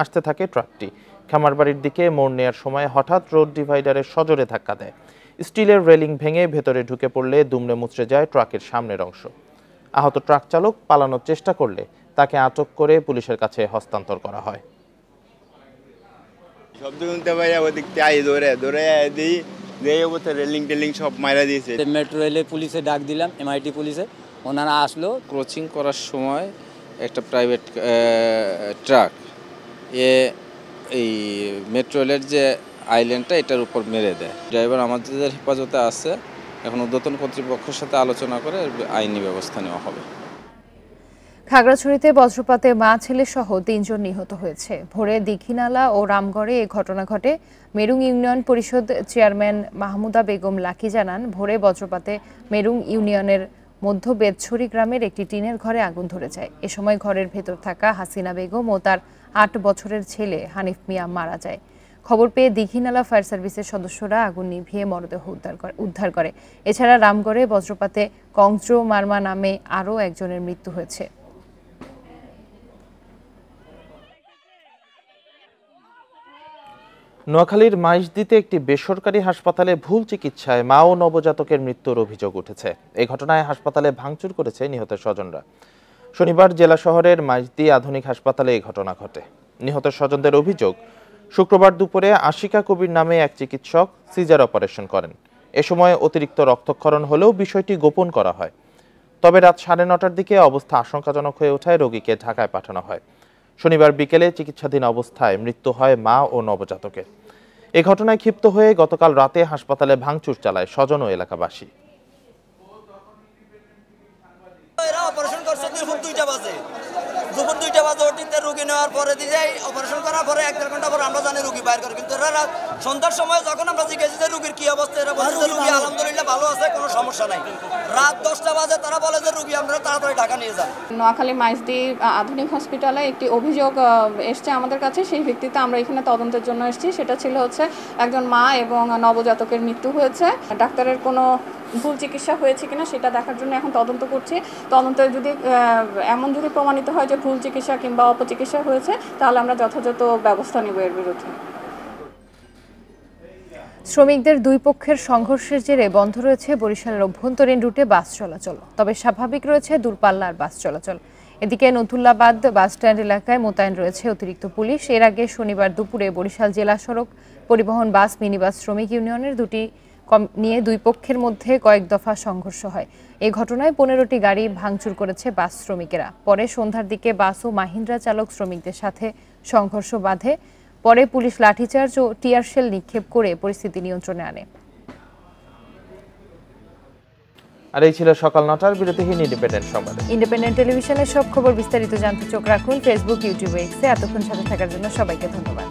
আসতে থাকে ট্রাকটি। খামারবাড়ির দিকে মোড় নেয়ার সময় হঠাৎ রোড ডিভাইডারে সজোরে ধাক্কা দেয়। স্টিলের রেলিং ভেঙে ভেতরে ঢুকে পড়লে দুমড়ে মুচড়ে যায় ট্রাকের সামনের অংশ। আহত ট্রাক চালক পালানোর চেষ্টা করলে তাকে আটক করে পুলিশের কাছে হস্তান্তর করা হয়। শব্দ শুনতে পাই, ওদিক থেকে দৌড়ে দিই, রেলিং টেলিং সব মাইরা দিয়েছে। মেট্রো রেলে পুলিশে ডাক দিলাম, MIT পুলিশে, ওনারা আসলো। ক্রসিং করার সময় একটা প্রাইভেট ট্রাক এই মেট্রো রেলের যে আইল্যান্ডটা এটার উপর মেরে দেয়। ড্রাইভার আমাদের হেফাজতে আছে, এখন ঊর্ধ্বতন কর্তৃপক্ষের সাথে আলোচনা করে আইনি ব্যবস্থা নেওয়া হবে। খাগড়াছড়িতে বজ্রপাতে মা ছেলে সহ 3 জন নিহত হয়েছে। ভোরে দীঘিনালা ও রামগড়ে এই ঘটনা ঘটে। মেরুং ইউনিয়ন পরিষদ চেয়ারম্যান মাহমুদা বেগম লাকি জানান, ভোরে বজ্রপাতে মেরুং ইউনিয়নের মধ্য বেদছড়ি গ্রামের একটি টিনের ঘরে আগুন ধরে যায়। এ সময় ঘরের ভেতর থাকা হাসিনা বেগম ও তার 8 বছরের ছেলে হানিফ মিয়া মারা যায়। খবর পেয়ে দীঘিনালা ফায়ার সার্ভিসের সদস্যরা আগুন নিভিয়ে মরদেহ উদ্ধার করে। এছাড়া রামগড়ে বজ্রপাতে কংজ্রো মারমা নামে আরও একজনের মৃত্যু হয়েছে। নোয়াখালীর মাইজদিতে একটি বেসরকারি হাসপাতালে ভুল চিকিৎসায় মা ও নবজাতকের মৃত্যুর অভিযোগ উঠেছে। এই ঘটনায় হাসপাতালে ভাঙচুর করেছে নিহতের স্বজনরা। শনিবার জেলা শহরের মাইজদি আধুনিক হাসপাতালে এই ঘটনা ঘটে। নিহতের স্বজনদের অভিযোগ, শুক্রবার দুপুরে আশিকা কবির নামে এক চিকিৎসক সিজার অপারেশন করেন। এ সময় অতিরিক্ত রক্তক্ষরণ হলেও বিষয়টি গোপন করা হয়। তবে রাত 9:30টার দিকে অবস্থা আশঙ্কাজনক হয়ে ওঠায় রোগীকে ঢাকায় পাঠানো হয়। শনিবার বিকেলে চিকিৎসাধীন অবস্থায় মৃত্যু হয় মা ও নবজাতকের। এ ঘটনায় ক্ষিপ্ত হয়ে গতকাল রাতে হাসপাতালে ভাঙচুর চালায় স্বজন ও এলাকাবাসী। দুপুর 2টা বাজে ওটিতে রুগী নেওয়ার পরে দিয়ে অপারেশন করার পরে 1-1.5 ঘন্টা পরে আমরা জানি রুগী বাইর করে, কিন্তু এরা সন্ধ্যার সময় যখন আমরা জিজ্ঞেসি যে রুগীর কি অবস্থা, এরা বলছে যে রুগী আলহামদুলিল্লাহ ভালো আছে, কোনো সমস্যা নাই। রাত 10টা বাজে তারা বলে যে রুগী আমরা তাড়াতাড়ি ঢাকা নিয়ে যান। নোয়াখালী মাইজদি আধুনিক হসপিটালে একটি অভিযোগ এসছে আমাদের কাছে, সেই ভিত্তিতে আমরা এখানে তদন্তের জন্য এসেছি। সেটা ছিল হচ্ছে একজন মা এবং নবজাতকের মৃত্যু হয়েছে। ডাক্তারের কোনো ভুল চিকিৎসা হয়েছে কিনা সেটা দেখার জন্য এখন তদন্ত করছি। তদন্তে যদি এমন যদি প্রমাণিত হয় যে ভুল চিকিৎসা কিংবা অপচিকিৎসা হয়েছে, তাহলে আমরা যথাযথ ব্যবস্থা নেব এর বিরুদ্ধে। শ্রমিকদের দুই পক্ষের সংঘর্ষের জেরে বন্ধ রয়েছে বরিশালের অভ্যন্তরীণ রুটে বাস চলাচল, তবে স্বাভাবিক রয়েছে দূরপাল্লার বাস চলাচল। এদিকে নতুল্লাবাদ বাসস্ট্যান্ড এলাকায় মোতায়েন রয়েছে অতিরিক্ত পুলিশ। এর আগে শনিবার দুপুরে বরিশাল জেলা সড়ক পরিবহন বাস মিনিবাস শ্রমিক ইউনিয়নের নিয়ে দুই পক্ষের মধ্যে কয়েক দফা সংঘর্ষ হয়। এই ঘটনায় 15টি গাড়ি ভাঙচুর করেছে বাস শ্রমিকেরা। পরে সন্ধ্যার দিকে বাস ও মাহিন্দ্রা চালক শ্রমিকদের সাথে সংঘর্ষ বাধে। পরে পুলিশ লাঠিচার্জ ও টিয়ার শেল নিক্ষেপ করে পরিস্থিতি নিয়ন্ত্রণে আনে। আর এই ছিল সকাল 9টার বিরতিহীন ইন্ডিপেন্ডেন্ট সংবাদ। ইন্ডিপেন্ডেন্ট টেলিভিশনের সব খবর বিস্তারিত জানতে চোখ রাখুন ফেসবুক, ইউটিউব, এক্সে। এতক্ষণ সাথে থাকার জন্য সবাইকে ধন্যবাদ।